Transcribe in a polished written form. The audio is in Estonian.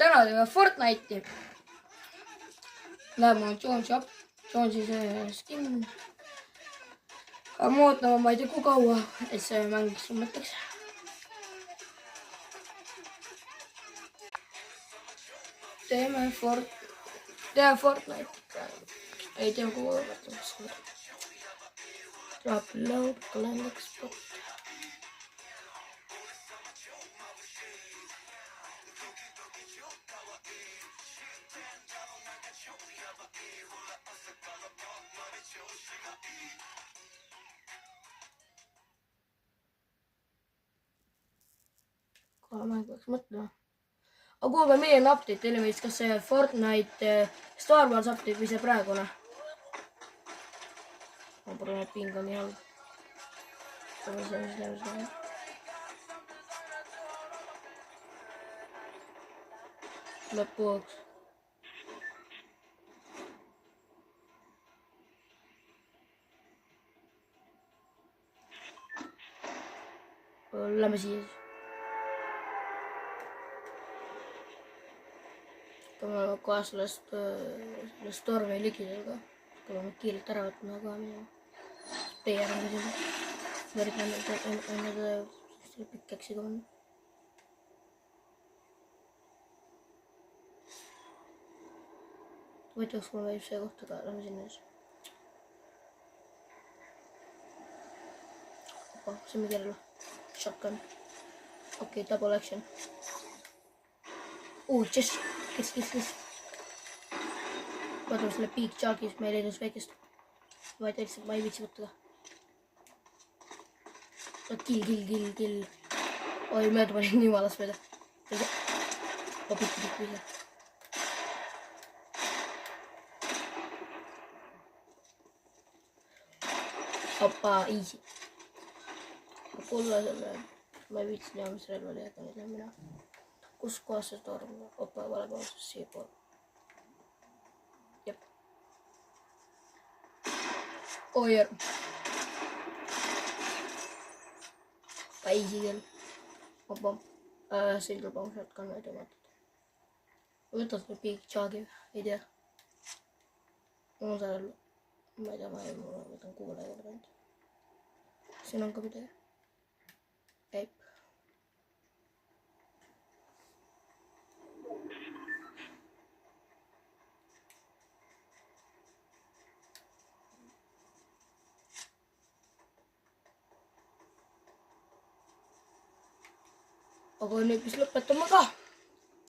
täna teeme Fortnite'i. Läheb mul Jones'i see skin. Aga ma ootama ma ei tea kui kaua, et see mängiks mõtleks. Teeme Fortnite. Ei tea kuhu võtame. Drop load, Glen Export. Kohe ma ei peaks mõtlema. Aga kuulge, milline update teile meeldis, kas see Fortnite Star Wars update või see praegune? Ma proovin ping on nii halb. Lõpuks. Lähme siia. Kohe sellest stormi ligidega. Kui ma kiirelt ära võtma ka minu PR on küsima. Võrdne enne seda pikkeksiga on. Võtaks mul võib see kohta ka, lähme sinna ees. Opa, see on mingi jälle. Shotgun. Okei, double action. Just. Kes. Vaatame selle Big Jugis, meil ei tõus väikest. Ma ei viitsi võtta ka. Kill. Oi, mööda panin nii valas mööda. Pikk. Opa, easy. Kulla selle, ma ei viitsi teha, mis relva oli, aga nüüd lähen mina. Kus kohas see storm? Opa, vale poolest siia pool. Jep. Oi, järg. Easy küll. Opa. Silver Bomb shotgun ei tõmmatud. Võtad selle Big Jugi, ei tea. Mul on seal, ma ei tea, ma võtan kuule juurde ainult. Siin on ka midagi. Käib. Aga nüüd mis lõpetame ka.